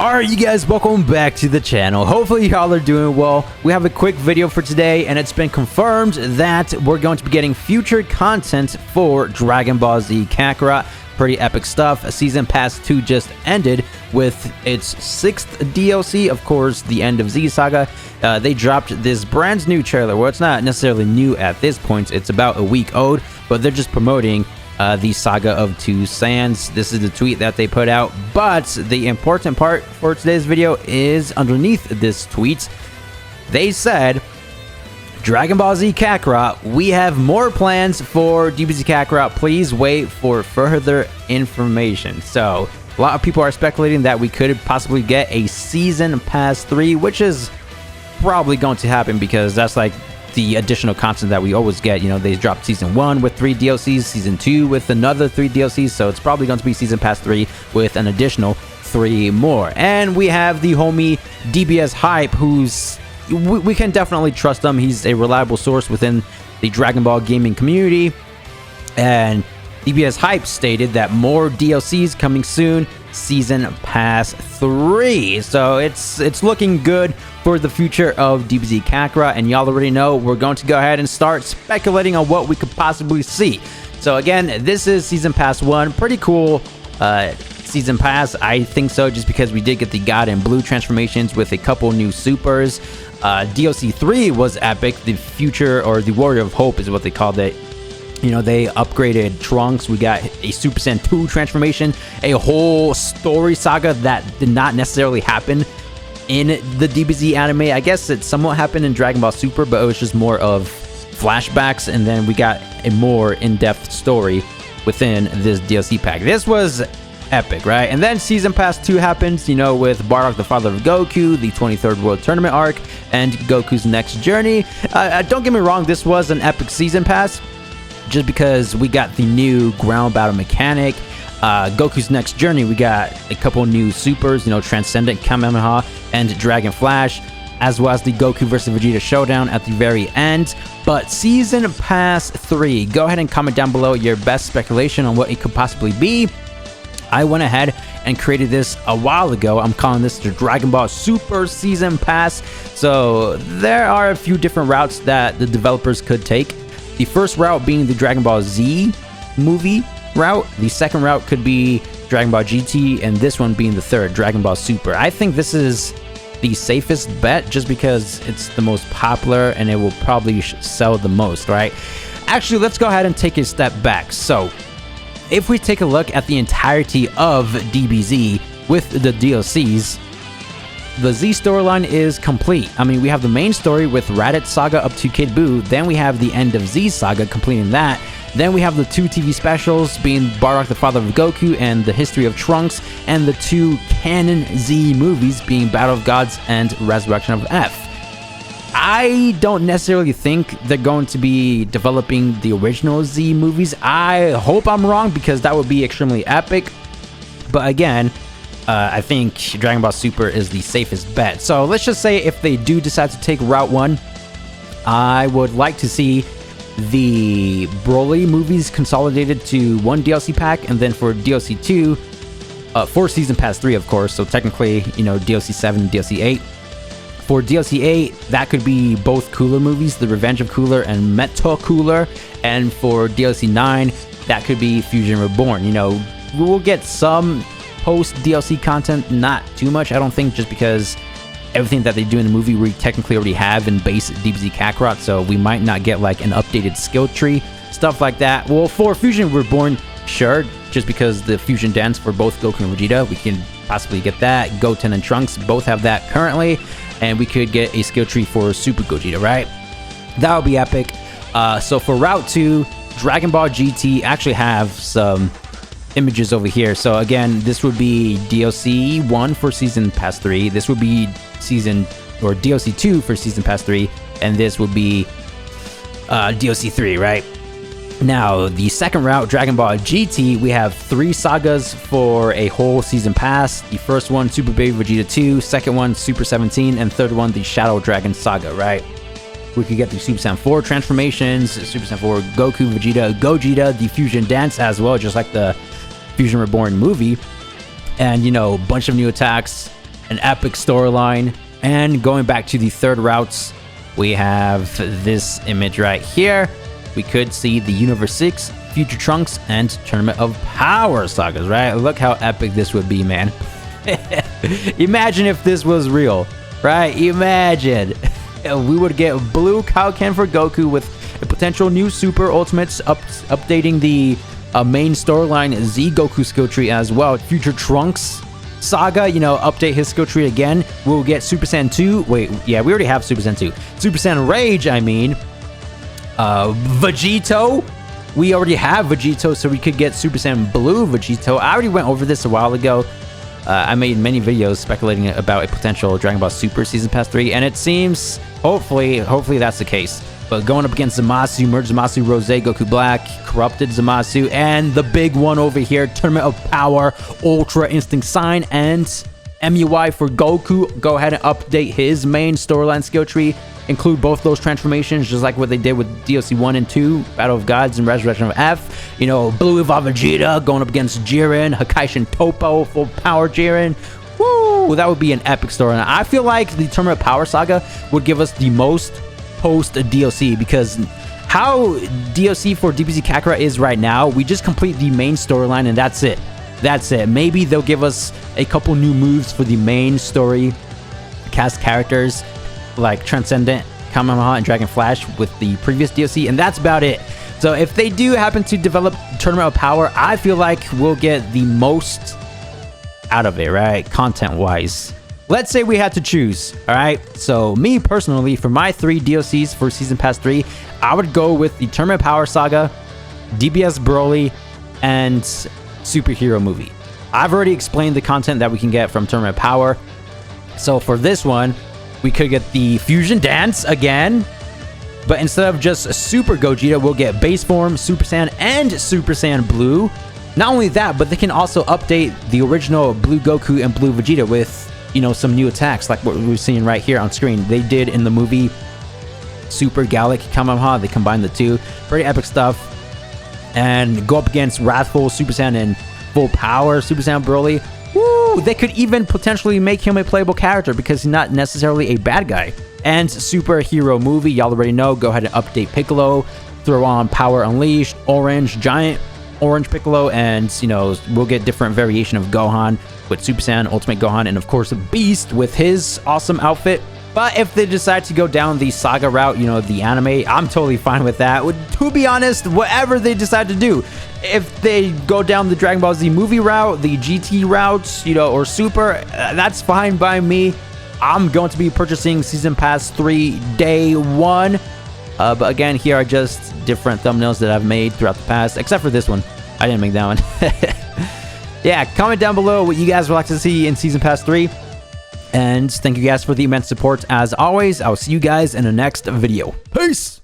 Alright, you guys, welcome back to the channel. Hopefully y'all are doing well. We have a quick video for today, and it's been confirmed that we're going to be getting future content for Dragon Ball Z Kakarot. Pretty epic stuff. Season Pass 2 just ended with its 6th DLC, of course, the end of Z Saga. They dropped this brand new trailer. Well, it's not necessarily new at this point. It's about a week old, but they're just promoting the Saga of Two Sands. This is the tweet that they put out, but the important part for today's video is underneath this tweet. They said, Dragon Ball Z Kakarot, we have more plans for DBZ Kakarot. Please wait for further information. So a lot of people are speculating that we could possibly get a Season Pass 3, which is probably going to happen because that's like the additional content that we always get. You know, they dropped Season 1 with 3 DLCs, Season 2 with another 3 DLCs, so it's probably going to be Season Pass 3 with an additional 3 more. And we have the homie DBS Hype, who's we can definitely trust him. He's a reliable source within the Dragon Ball gaming community, and DBS Hype stated that more DLCs coming soon, Season Pass 3. So it's looking good for the future of DBZ Kakarot, and y'all already know we're going to go ahead and start speculating on what we could possibly see. So again, this is Season Pass 1. Pretty cool Season Pass, I think so, just because we did get the God and Blue transformations with a couple new supers. DLC 3 was epic. The Future, or the Warrior of Hope is what they called it. You know, they upgraded Trunks. We got a Super Saiyan 2 transformation, a whole story saga that did not necessarily happen in the DBZ anime. I guess it somewhat happened in Dragon Ball Super, but it was just more of flashbacks, and then we got a more in-depth story within this DLC pack. This was epic, right? And then Season Pass 2 happens, you know, with Bardock, the father of Goku, the 23rd World Tournament arc, and Goku's next journey. Don't get me wrong, this was an epic Season Pass, just because we got the new ground battle mechanic. Goku's next journey, we got a couple new supers, you know, Transcendent Kamehameha and Dragon Flash, as well as the Goku vs. Vegeta showdown at the very end. But Season Pass 3, go ahead and comment down below your best speculation on what it could possibly be. I went ahead and created this a while ago. I'm calling this the Dragon Ball Super Season Pass. So there are a few different routes that the developers could take. The first route being the Dragon Ball Z movie route. The second route could be Dragon Ball GT, and this one being the third, Dragon Ball Super. I think this is the safest bet just because it's the most popular and it will probably sell the most, right? Actually, let's go ahead and take a step back. So if we take a look at the entirety of DBZ with the DLCs, the Z storyline is complete. I mean, we have the main story with Raditz Saga up to Kid Buu, then we have the end of Z Saga completing that, then we have the 2 TV specials being Bardock, the father of Goku, and the history of Trunks, and the 2 canon Z movies being Battle of Gods and Resurrection of F. I don't necessarily think they're going to be developing the original Z movies. I hope I'm wrong, because that would be extremely epic. But again, I think Dragon Ball Super is the safest bet. So let's just say if they do decide to take Route 1, I would like to see the Broly movies consolidated to one DLC pack, and then for DLC 2, for Season Pass 3, of course, so technically, you know, DLC 7 and DLC 8. For DLC 8, that could be both Cooler movies, The Revenge of Cooler and Metal Cooler, and for DLC 9, that could be Fusion Reborn. You know, we will get some post DLC content, not too much, I don't think, just because everything that they do in the movie we technically already have in base DBZ Kakarot, so we might not get like an updated skill tree, stuff like that. Well, for Fusion Reborn, sure, just because the fusion dance for both Goku and Vegeta, we can possibly get that. Goten and Trunks both have that currently, and we could get a skill tree for Super Gogeta, right? That would be epic. So for Route 2, Dragon Ball GT, actually have some images over here. So again, this would be DLC 1 for Season Pass 3. This would be DLC 2 for Season Pass 3, and this would be DLC 3, right? Now, the second route, Dragon Ball GT, we have 3 sagas for a whole Season Pass. The first one, Super Baby Vegeta 2, second one, Super 17, and third one, the Shadow Dragon Saga, right? We could get the Super Saiyan 4 transformations, Super Saiyan 4 Goku, Vegeta, Gogeta, the Fusion Dance as well, just like the Fusion Reborn movie. And, you know, a bunch of new attacks, an epic storyline. And going back to the third routes, we have this image right here. We could see the Universe 6, Future Trunks, and Tournament of Power sagas, right? Look how epic this would be, man. Imagine if this was real, right? Imagine. We would get Blue Kaioken for Goku with a potential new Super Ultimates updating the main storyline Z Goku skill tree as well. Future Trunks saga, you know, update his skill tree again. We'll get Super Saiyan 2. Wait, yeah, we already have Super Saiyan 2. Super Saiyan Rage, I mean. Vegito. We already have Vegito, so we could get Super Saiyan Blue Vegito. I already went over this a while ago. I made many videos speculating about a potential Dragon Ball Super Season Pass 3, and it seems, hopefully that's the case. But going up against Zamasu, Merge Zamasu, Rose, Goku Black, Corrupted Zamasu, and the big one over here, Tournament of Power, Ultra Instinct Sign, and MUI for Goku. Go ahead and update his main storyline skill tree. Include both those transformations, just like what they did with DLC 1 and 2, Battle of Gods and Resurrection of F. You know, Blue Evolved Vegeta going up against Jiren, Hakaishin Toppo, Full Power Jiren. Woo! That would be an epic storyline. I feel like the Tournament of Power saga would give us the most post DLC, because how DLC for DBZ Kakarot is right now, we just complete the main storyline and that's it. That's it. Maybe they'll give us a couple new moves for the main story cast characters like Transcendent, Kamehameha, and Dragon Flash with the previous DLC, and that's about it. So if they do happen to develop Tournament of Power, I feel like we'll get the most out of it, right? Content-wise. Let's say we had to choose, all right? So me personally, for my 3 DLCs for Season Pass 3, I would go with the Tournament of Power saga, DBS Broly, and Superhero Movie. I've already explained the content that we can get from Tournament of Power. So for this one, we could get the Fusion Dance again, but instead of just Super Gogeta, we'll get Base Form, Super Saiyan, and Super Saiyan Blue. Not only that, but they can also update the original Blue Goku and Blue Vegeta with, you know, some new attacks like what we're seeing right here on screen. They did in the movie Super Gallic Kamehameha. They combined the two. Pretty epic stuff. And go up against Wrathful Super Saiyan and Full Power Super Saiyan Broly. Woo! They could even potentially make him a playable character because he's not necessarily a bad guy. And Superhero Movie, y'all already know. Go ahead and update Piccolo. Throw on Power Unleashed, Orange, Giant Orange Piccolo, and, you know, we'll get different variation of Gohan with Super Saiyan, Ultimate Gohan, and of course Beast with his awesome outfit. But if they decide to go down the saga route, you know, the anime, I'm totally fine with that. To be honest, whatever they decide to do, if they go down the Dragon Ball Z movie route, the GT routes, you know, or Super, that's fine by me. I'm going to be purchasing Season Pass 3 day 1. But again, here are just different thumbnails that I've made throughout the past, except for this one. I didn't make that one. Yeah, comment down below what you guys would like to see in Season Pass 3. And thank you guys for the immense support. As always, I'll see you guys in the next video. Peace!